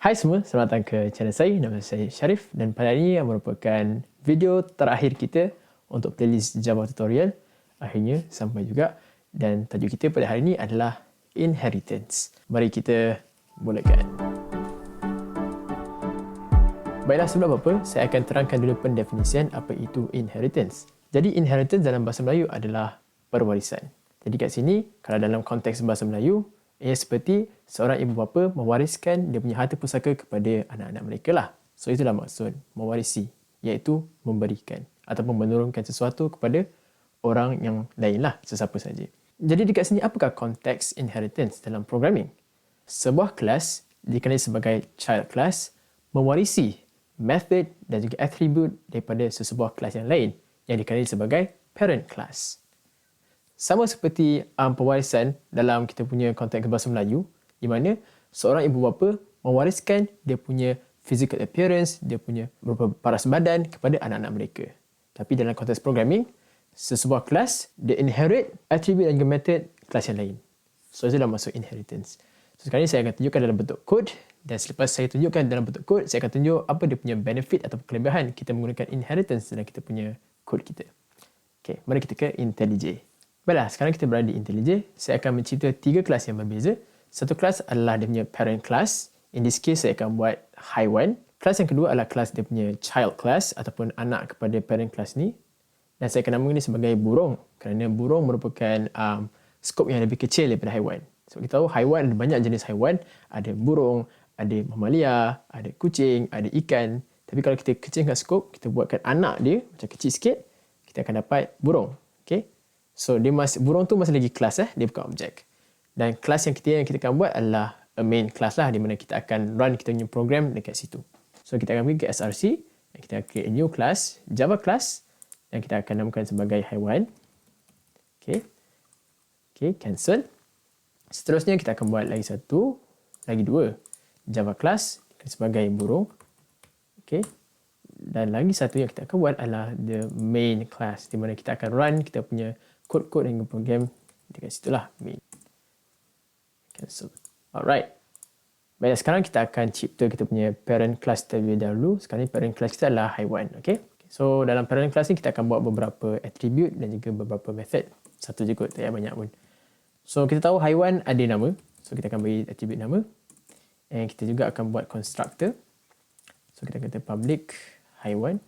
Hai semua, selamat datang ke channel saya. Nama saya Sharif dan pada hari ini merupakan video terakhir kita untuk playlist Java tutorial. Akhirnya sampai juga dan tajuk kita pada hari ini adalah inheritance. Mari kita mulakan. Baiklah, sebelum apa-apa, saya akan terangkan dulu pendefinisian apa itu inheritance. Jadi inheritance dalam bahasa Melayu adalah perwarisan. Jadi kat sini, kalau dalam konteks bahasa Melayu, ia seperti seorang ibu bapa mewariskan dia punya harta pusaka kepada anak-anak mereka lah. So itulah maksud mewarisi, iaitu memberikan ataupun menurunkan sesuatu kepada orang yang lain lah, sesiapa saja. Jadi dekat sini apakah konteks inheritance dalam programming? Sebuah kelas dikenali sebagai child class mewarisi method dan juga attribute daripada sesebuah kelas yang lain yang dikenali sebagai parent class. Sama seperti pewarisan dalam kita punya konteks bahasa Melayu, di mana seorang ibu bapa mewariskan dia punya physical appearance, dia punya berupa paras badan kepada anak-anak mereka. Tapi dalam konteks programming, sesebuah kelas dia inherit attribute dan method kelas yang lain. So itulah maksud inheritance. So sekarang ni saya akan tunjukkan dalam bentuk kod, dan selepas saya tunjukkan dalam bentuk kod, saya akan tunjuk apa dia punya benefit atau kelebihan kita menggunakan inheritance dalam kita punya kod kita. Okay, mari kita ke IntelliJ. Baiklah, sekarang kita berada di IntelliJ. Saya akan mencipta 3 kelas yang berbeza. Satu kelas adalah dia punya parent class. In this case, saya akan buat haiwan. Kelas yang kedua adalah kelas dia punya child class ataupun anak kepada parent class ni. Dan saya akan namakan ini sebagai burung kerana burung merupakan skop yang lebih kecil daripada haiwan. So kita tahu haiwan ada banyak jenis haiwan. Ada burung, ada mamalia, ada kucing, ada ikan. Tapi kalau kita kecilkan skop, kita buatkan anak dia macam kecil sikit, kita akan dapat burung. Okay? So burung tu masih lagi kelas, dia bukan objek. Dan kelas yang kita akan buat adalah a main class lah, di mana kita akan run kita punya program dekat situ. So kita akan pergi ke src dan kita akan create a new class, Java class, dan kita akan namakan sebagai haiwan. Okay, cancel. Seterusnya kita akan buat lagi dua Java class sebagai burung. Okay. Dan lagi satu yang kita akan buat adalah the main class, di mana kita akan run kita punya kod-kod dan program dekat situlah main. Cancel. Alright. Baik, sekarang kita akan cipta kita punya parent class terlebih dahulu. Sekarang ni parent class kita adalah haiwan. Okay. So dalam parent class ni kita akan buat beberapa attribute dan juga beberapa method. Satu je kot, tak payah banyak pun. So kita tahu haiwan ada nama. So kita akan bagi attribute nama. And kita juga akan buat constructor. So kita kata public haiwan.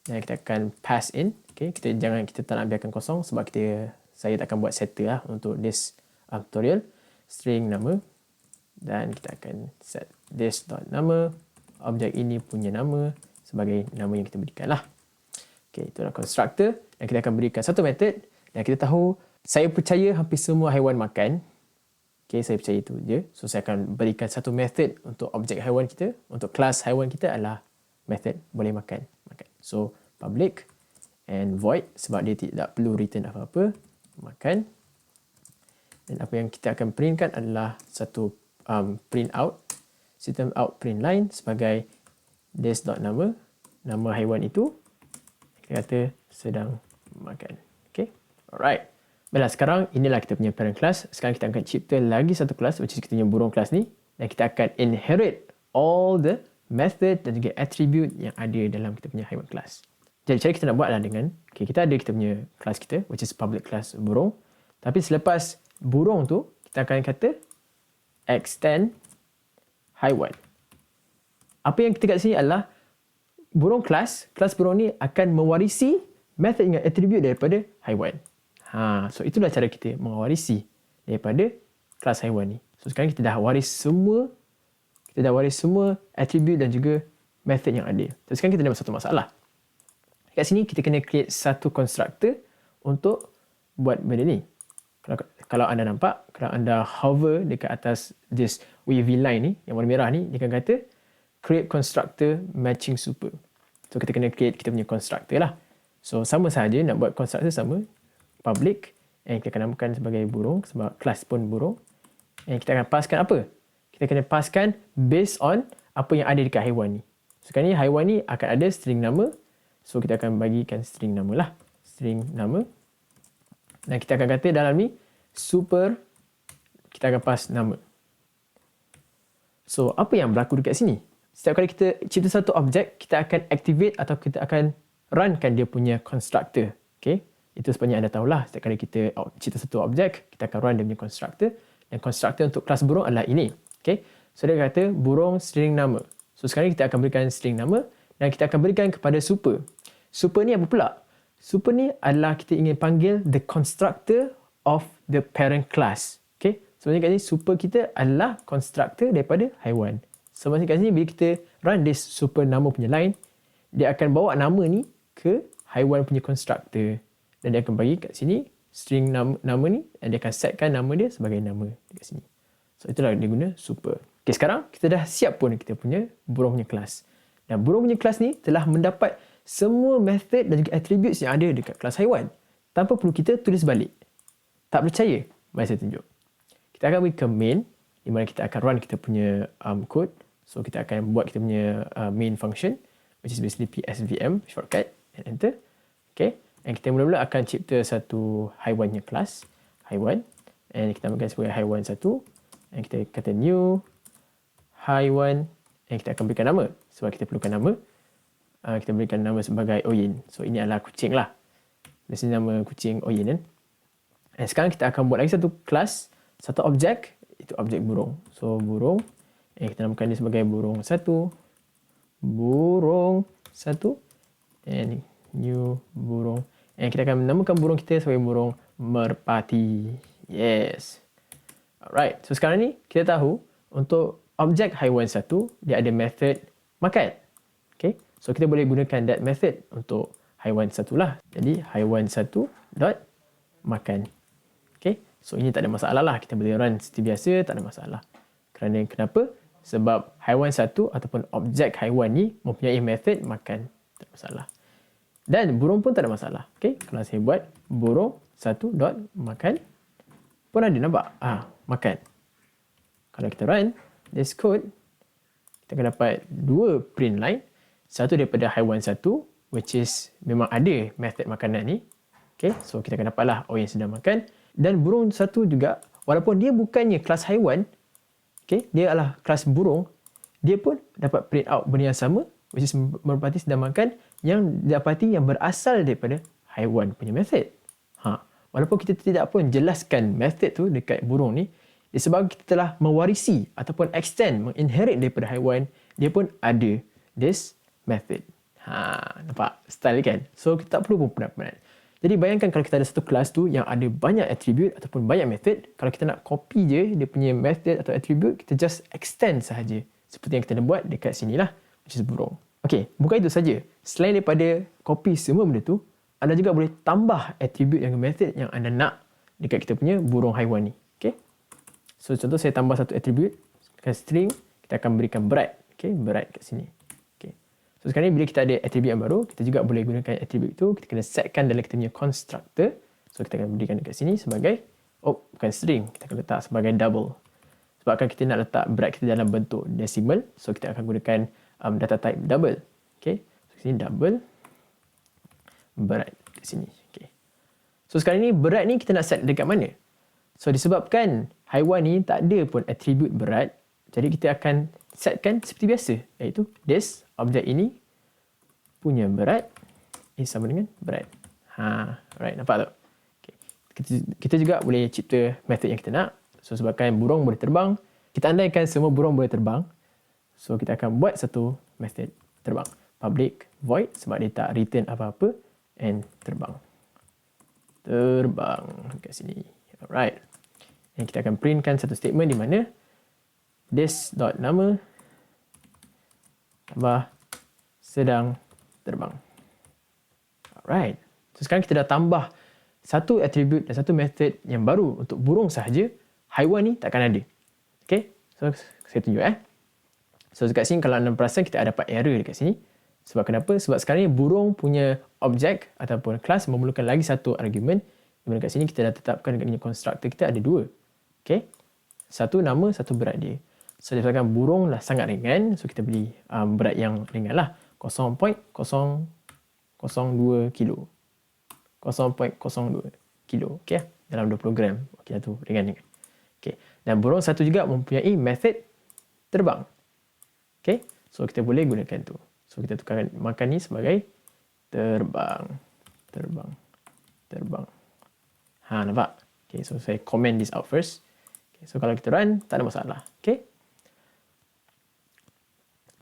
Dan kita akan pass in. Okay, kita tak nak biarkan kosong sebab saya tak akan buat setter lah untuk this tutorial. String nama. Dan kita akan set this.nama. Objek ini punya nama sebagai nama yang kita berikan lah. Okay, itulah constructor. Dan kita akan berikan satu method. Dan kita tahu, saya percaya hampir semua haiwan makan. Okay, saya percaya itu je. So saya akan berikan satu method untuk objek haiwan kita. Untuk kelas haiwan kita adalah method boleh makan. So public and void sebab dia tidak perlu return apa-apa. Makan. Dan apa yang kita akan printkan adalah satu print out. System out print line sebagai this.nama. Nama haiwan itu kita kata sedang makan. Okay. Alright. Baiklah, sekarang inilah kita punya parent class. Sekarang kita akan cipta lagi satu kelas, which is kita punya burung kelas ni. Dan kita akan inherit all the method dan juga attribute yang ada dalam kita punya haiwan class. Jadi cara kita nak buat adalah dengan, kita ada kita punya kelas kita, which is public class burung. Tapi selepas burung tu, kita akan kata extend haiwan. Apa yang kita kat sini adalah burung kelas burung ni akan mewarisi method dan attribute daripada haiwan. So itulah cara kita mewarisi daripada kelas haiwan ni. So sekarang kita dah waris semua attribute dan juga method yang ada. So sekarang kita ada satu masalah. Kat sini kita kena create satu constructor untuk buat benda ni. Kalau anda nampak, kalau anda hover dekat atas this wavy line ni, yang warna merah ni, dia akan kata create constructor matching super. So kita kena create kita punya constructor lah. So sama sahaja nak buat constructor sama. Public, and kita akan namakan sebagai burung sebab kelas pun burung. And kita akan paskan apa? Kita kena paskan based on apa yang ada dekat haiwan ni. So sekarang ni haiwan ni akan ada string nama. So kita akan bagikan string nama lah. String nama. Dan kita akan kata dalam ni super, kita akan pass nama. So, apa yang berlaku dekat sini? Setiap kali kita cipta satu objek, kita akan activate atau kita akan runkan dia punya constructor. Okay? Itu sebabnya anda tahulah, setiap kali kita cipta satu objek, kita akan run dia punya constructor. Dan constructor untuk kelas burung adalah ini. Okay? So, dia kata burung string nama. So, sekarang kita akan berikan string nama dan kita akan berikan kepada super. Super ni apa pula? Super ni adalah kita ingin panggil the constructor of the parent class. Okay? Sebenarnya kat sini super kita adalah constructor daripada haiwan. So maksudnya kat sini bila kita run this super nama punya line, dia akan bawa nama ni ke haiwan punya constructor. Dan dia akan bagi kat sini string nama ni dan dia akan setkan nama dia sebagai nama dekat sini. So itulah dia guna super. Okay, sekarang kita dah siap pun kita punya burung punya kelas. Dan burung punya kelas ni telah mendapat semua method dan juga attributes yang ada dekat kelas haiwan tanpa perlu kita tulis balik. Tak percaya? Mari saya tunjuk. Kita akan pergi ke main di mana kita akan run kita punya code. So kita akan buat kita punya main function which is basically PSVM shortcut and enter. Okay. Dan kita mula-mula akan cipta satu haiwannya kelas haiwan and kita namakan sebagai haiwan 1 dan kita kata new haiwan dan kita akan berikan nama sebab kita perlukan nama. Kita berikan nama sebagai Oyin. So ini adalah kucing lah. Biasanya nama kucing Oyin kan. Dan sekarang kita akan buat lagi satu kelas, satu objek, itu objek burung. So burung, kita namakan dia sebagai burung 1. Burung 1. And new burung. And kita akan namakan burung kita sebagai burung merpati. Yes. Alright. So sekarang ni kita tahu untuk objek haiwan 1, dia ada method makan. Okay. So kita boleh gunakan that method untuk haiwan 1 lah. Jadi haiwan 1 dot makan. Okay. So ini tak ada masalah lah. Kita boleh run seperti biasa, tak ada masalah. Kerana kenapa? Sebab haiwan 1 ataupun objek haiwan ni mempunyai method makan. Tak ada masalah. Dan burung pun tak ada masalah. Okay. Kalau saya buat burung 1 dot makan pun ada nampak. Makan. Kalau kita run this code, kita akan dapat dua print line. Satu daripada haiwan 1 which is memang ada method makanan ni. Okay. So kita akan dapatlah yang sedang makan. Dan burung 1 juga, walaupun dia bukannya kelas haiwan, okay, dia adalah kelas burung, dia pun dapat print out benda yang sama, which is merpati sedang makan, yang didapati yang berasal daripada haiwan punya method. Walaupun kita tidak pun jelaskan method tu dekat burung ni, disebabkan kita telah mewarisi ataupun extend, menginherit daripada haiwan, dia pun ada this method. Nampak style kan? So kita tak perlu pun penat-penat. Jadi bayangkan kalau kita ada satu kelas tu yang ada banyak attribute ataupun banyak method, kalau kita nak copy je dia punya method atau attribute, kita just extend sahaja. Seperti yang kita nak buat dekat sini lah, which is burung. Okay, bukan itu saja. Selain daripada copy semua benda tu, anda juga boleh tambah attribute dan method yang anda nak dekat kita punya burung haiwan ni. Okay. So contoh saya tambah satu attribute, string, kita akan berikan berat. Okay, berat kat sini. So sekarang ni bila kita ada attribute yang baru, kita juga boleh gunakan attribute tu, kita kena setkan dalam kita punya constructor. So kita akan berikan dekat sini sebagai, bukan string, kita akan letak sebagai double. Sebabkan kita nak letak berat kita dalam bentuk decimal, so kita akan gunakan data type double. Okay, so sini double, berat kat sini. Okay. So sekarang ni berat ni kita nak set dekat mana? So disebabkan haiwan ni tak ada pun attribute berat, jadi kita akan setkan seperti biasa, iaitu this objek ini punya berat sama dengan berat. Alright, nampak tak? Okay. Kita juga boleh cipta method yang kita nak. So sebabkan burung boleh terbang, kita andaikan semua burung boleh terbang. So kita akan buat satu method terbang. Public void sebab dia tak return apa-apa and terbang. Terbang kat sini. Alright. Dan kita akan printkan satu statement di mana this dot nama tambah sedang terbang. Alright. So sekarang kita dah tambah satu attribute dan satu method yang baru untuk burung sahaja. Haiwan ni takkan ada. Okay. So saya tunjuk So dekat sini kalau anda perasan kita ada dapat error dekat sini. Sebab kenapa? Sebab sekarang ni burung punya objek ataupun kelas memerlukan lagi satu argument. Di mana kat sini kita dah tetapkan dekat constructor kita ada dua. Okay. Satu nama, satu berat dia. So disebabkan burung lah sangat ringan, so kita beli berat yang ringan lah, 0.002 kilo. 0.02 kilo, okay, dalam 20 gram. Okay, tu ringan. Okay. Dan burung 1 juga mempunyai method terbang. Okay, so kita boleh gunakan tu. So kita tukarkan makan ni sebagai terbang. Terbang. Terbang. Nampak? Okay, so saya comment this out first. Okay, so kalau kita run, tak ada masalah. Okay.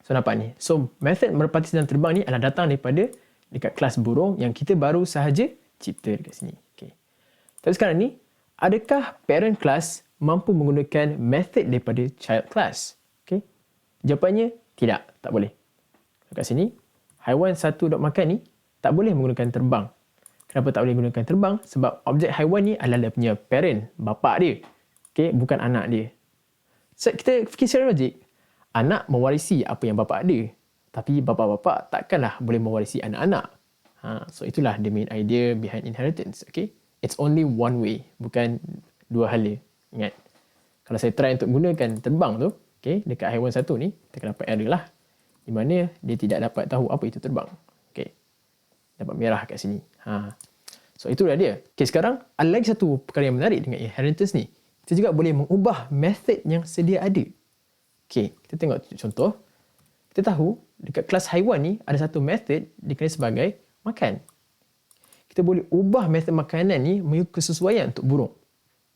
So nampak ni. So method merpati sedang terbang ni adalah datang daripada dekat kelas burung yang kita baru sahaja cipta dekat sini. Okay. Tapi sekarang ni, adakah parent class mampu menggunakan method daripada child class? Okay. Jawapannya tidak, tak boleh. Dekat sini, haiwan satu dok makan ni tak boleh menggunakan terbang. Kenapa tak boleh menggunakan terbang? Sebab objek haiwan ni adalah dia punya parent, bapa dia. Okay, bukan anak dia. So, kita fikir secara logik. Anak mewarisi apa yang bapa ada. Tapi bapa-bapa takkanlah boleh mewarisi anak-anak. So itulah the main idea behind inheritance. Okay? It's only one way. Bukan dua hala. Ingat. Kalau saya try untuk gunakan terbang tu, okay, dekat haiwan satu ni, kita akan dapat error lah. Di mana dia tidak dapat tahu apa itu terbang. Okay. Dapat merah kat sini. So itulah dia. Okay, sekarang ada lagi satu perkara yang menarik dengan inheritance ni. Kita juga boleh mengubah method yang sedia ada. Okay, kita tengok contoh. Kita tahu dekat kelas haiwan ni ada satu method dikenali sebagai makan. Kita boleh ubah method makanan ni mengikut kesesuaian untuk burung.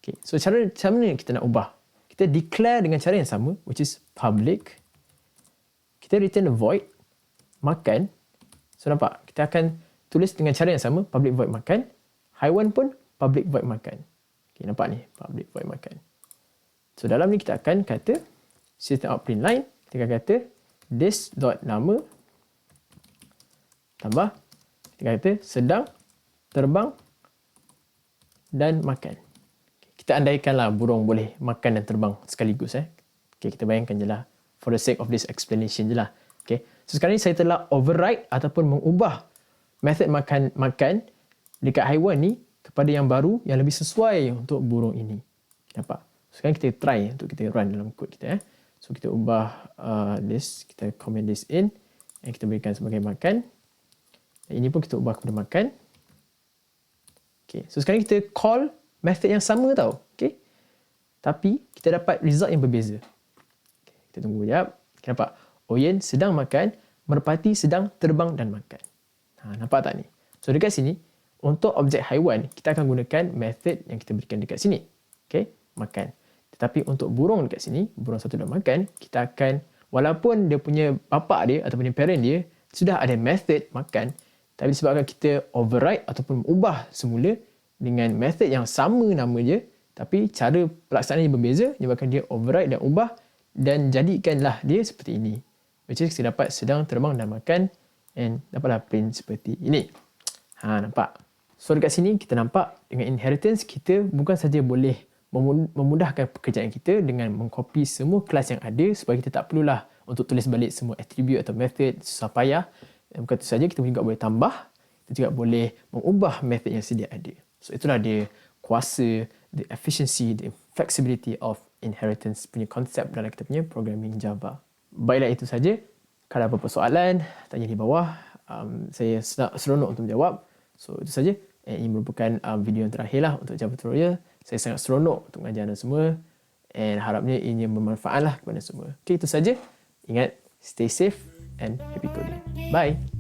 Okay, so cara mana kita nak ubah? Kita declare dengan cara yang sama, which is public. Kita return a void, makan. So nampak, kita akan tulis dengan cara yang sama, public void makan. Haiwan pun public void makan. Okay, nampak ni, public void makan. So dalam ni kita akan kata system out print line, kita akan kata this dot nama tambah, kita kata sedang terbang dan makan. Kita andaikanlah burung boleh makan dan terbang sekaligus. Okay, kita bayangkan je lah. For the sake of this explanation je lah. Okay. So sekarang ni saya telah override ataupun mengubah method makan dekat haiwan ni kepada yang baru yang lebih sesuai untuk burung ini. Nampak? So sekarang kita try untuk kita run dalam kod kita. So kita ubah this, kita comment this in dan kita berikan sebagai makan. Dan ini pun kita ubah kepada makan. Okay. So sekarang kita call method yang sama tau. Okay. Tapi kita dapat result yang berbeza. Okay. Kita tunggu sekejap. Okay, nampak? Oyen sedang makan, merpati sedang terbang dan makan. Nampak tak ni? So dekat sini, untuk objek haiwan, kita akan gunakan method yang kita berikan dekat sini. Okay. Makan. Tetapi untuk burung dekat sini, burung satu dah makan, kita akan, walaupun dia punya bapa dia ataupun dia parent dia, sudah ada method makan, tapi disebabkan kita override ataupun ubah semula dengan method yang sama nama je, tapi cara pelaksanaan yang berbeza, menyebabkan dia override dan ubah dan jadikanlah dia seperti ini. Which is kita dapat sedang terbang dan makan and dapatlah print seperti ini. Nampak? So dekat sini kita nampak dengan inheritance kita bukan saja boleh memudahkan pekerjaan kita dengan mengcopy semua kelas yang ada supaya kita tak perlulah untuk tulis balik semua attribute atau method susah payah. Dan bukan itu saja, kita juga boleh tambah, kita juga boleh mengubah method yang sedia ada. So itulah dia kuasa, the efficiency, the flexibility of inheritance punya konsep dalam kita punya programming Java. Baiklah, itu saja. Kalau ada apa-apa soalan, tanya di bawah. Saya seronok untuk menjawab. So itu saja. Ini merupakan video yang terakhir lah untuk Java tutorial. Saya sangat seronok untuk mengajar anda semua. And harapnya ini bermanfaat lah kepada semua. Okay, itu saja. Ingat, stay safe and happy coding. Bye!